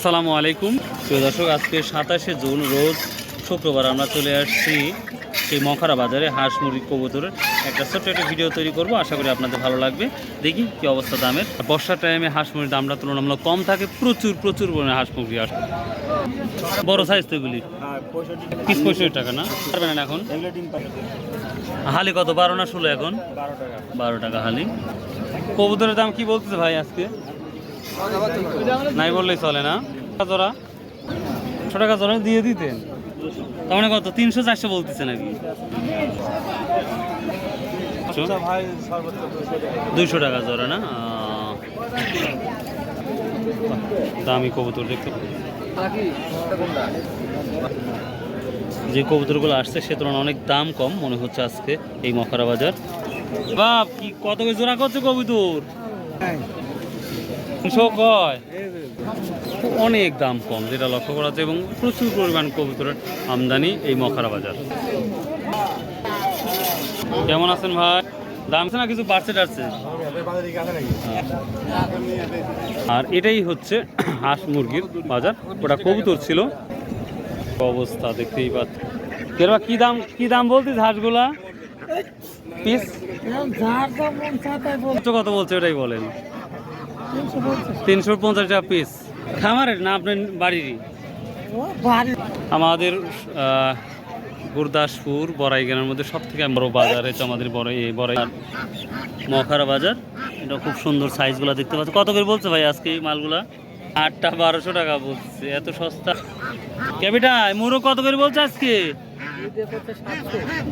আসসালামু আলাইকুম প্রিয় দর্শক, আজকে 27শে জুন রোজ শুক্রবার আমরা চলে আসছি সেই মখারা বাজারে হাঁস মুরগি কবুতরের একটা ছোট্ট একটা ভিডিও তৈরি করব। আশা করি আপনাদের ভালো লাগবে। দেখি কি অবস্থা দামের। বর্ষার টাইমে হাঁস মুরগির দামটা তুলনামূলক কম থাকে, প্রচুর পরিমাণে হাঁস মুরগি আসে। বড় সাইজ তো এগুলি পিস 65 টাকা না পারবেন না এখন। হালি কত 12 না 16 এখন? 12 টাকা হালি। কবুতরের দাম কি বলতেছে ভাই আজকে? নাই বললেই চলে না। জোড়া 100 টাকা জোড়া দিয়ে দিতেন, তার মানে কত 300-400 বলতেছে নাকি? 200 টাকা জোড়া না? দামি কবুতর দেখতে। যে কবুতরগুলো আসছে সে তুলনায় অনেক দাম কম মনে হচ্ছে আজকে এই মখারা বাজার। বাপ কি কত করে জোড়া করছে কবুতর? 300 কয়, অনেক দাম কম যেটা লক্ষ্য করা যাচ্ছে, এবং প্রচুর পরিমাণ কবুতরের আমদানি এই মখারা বাজার। কেমন আছেন ভাই? দাম আছে না কিছু বাড়ছে টাড়ছে? আর এটাই হচ্ছে হাঁস মুরগির বাজার, ওটা কবুতর ছিল। অবস্থা দেখতেই পাচ্ছি। কি দাম বলতিস হাঁসগুলা পিস? কত বলছে ওটাই বলেন। 350 টাকা পিস। খামারের না আপনার বাড়িরই? আমাদের গুরদাসপুর বড়াইগ্রামের মধ্যে সব থেকে বড় বাজার হচ্ছে আমাদের বড়াই মখারা বাজার। এটা খুব সুন্দর সাইজগুলো দেখতে পাচ্ছি। কত করে বলছে ভাই আজকে এই মালগুলা? 8টা 1200 টাকা বলছে, এত সস্তা। ক্যাপিটা মুরগ কত করে বলছে আজকে?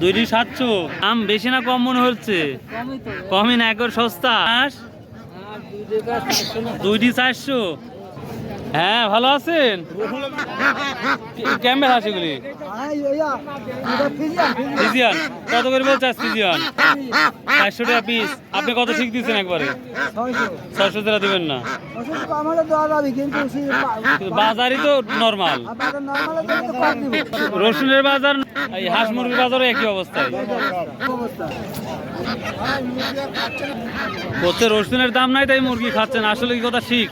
2,700। দাম বেশি না কম মনে হচ্ছে? কমই না, একবার সস্তা। 2,400। হ্যাঁ ভালো আছেন? কেমন হাঁস এগুলি? ফিজিয়ান কত করে বলছে আজ? ফিজিয়ান 400 টাকা পিস। আপনি কত ঠিক দিচ্ছেন একবারে? 600 টাকা দিবেন না? বাজারই তো নর্মাল। রসুনের বাজার এই হাঁস মুরগির বাজারও একই অবস্থায়। বলছে রসুনের দাম নাই তাই মুরগি খাচ্ছেন, আসলে কি কথা ঠিক?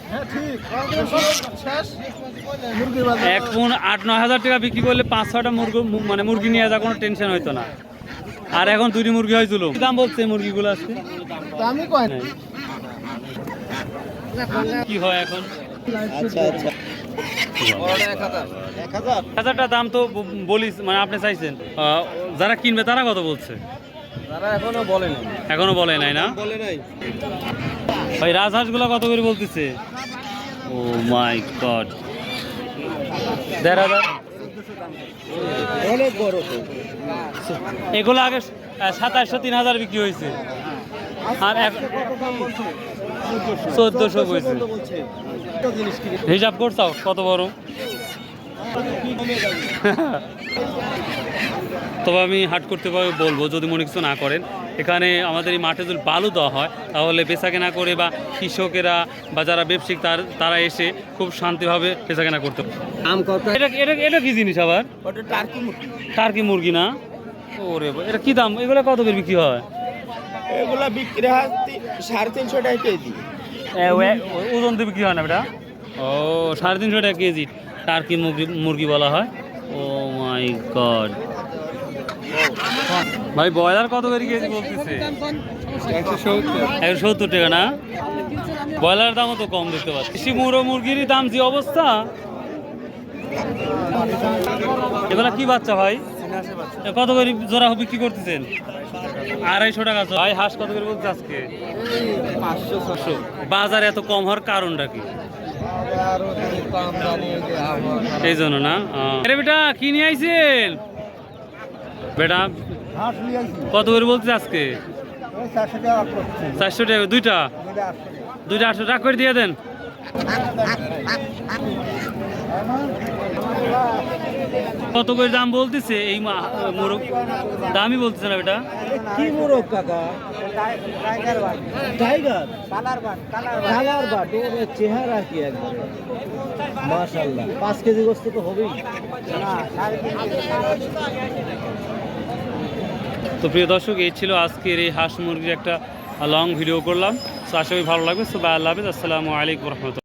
8-9 হাজার টাকা বিক্রি করলে 5-6টা মুরগি নিয়ে যা কোনো টেনশন হইতো না। আর এখন 2টি মুরগি হয়েছিল। দাম বলছে মুরগিগুলো আজকে? কি হয় এখন? 1000 দাম তো বলিস, মানে আপনি চাইছেন। যারা কিনবে তারা কত বলছে? এখনো বলে নাই না ভাই। রাজহাঁস গুলা কত করে বলতেছে? ও মাই গড, 1,500। এগুলো আগে 2700-3000 বিক্রি হয়েছে, আর 1400 হয়েছে। হিসাব করছাও কত বড়? তবে আমি হাট করতে বলবো, যদি মনে কিছু না করেন, এখানে আমাদের এই মাঠে যদি বালু দেওয়া হয় তাহলে বেচাকেনা করে, বা কৃষকেরা বা যারা ব্যবসায়িক তারা এসে খুব শান্তিভাবে বেচাকেনা করতে পারে। এটা কি জিনিস আবার? টার্কি মুরগি না? ওরে এটা কি দাম? এগুলো কত করে বিক্রি হয়? এগুলা বিক্রি হয় 350 টাকা কেজি। ওজন দিয়ে বিক্রি হয় না এটা? ও 350 টাকা কেজি টার্কি মুরগি বলা হয়। ও মাই গড ভাই, ব্রয়লার কত করে কেজি বলতেছে? 170 টাকা না? ব্রয়লারের দামও তো কম দেখতে পাচ্ছি। দেশি মুরগির দাম যে অবস্থা। এগুলা কি বাচ্চা ভাই? কত করে জোড়া বিক্রি করতেছেন? 250 টাকা। ভাই হাঁস কত করে বলছে আজকে? 500। বাজার এত কম হওয়ার কারণটা কি? এই জন্য না? বেটা কি নিয়ে আইছেন বেটা? কত করে বলছে আজকে? 400 টাকা। দুইটা 800 টাকা করে দিয়ে দেন। কত করে দাম বলতেছে এই মোরগ? দামই বলতেছে না বেটা। কি মোরগ কাকা? Tiger colour but. ওর চেহারা কি একবারে মাশাআল্লাহ। 5 কেজি গোস্ত তো হবেই না। তো প্রিয় দর্শক, এই ছিল আজকের এই হাঁস মুরগির একটা লং ভিডিও করলাম। তো আশা করি ভালো লাগবে। সো বাই, আল্লাহ হাফেজ, আসসালামু আলাইকুম রহমতুল্লাহ।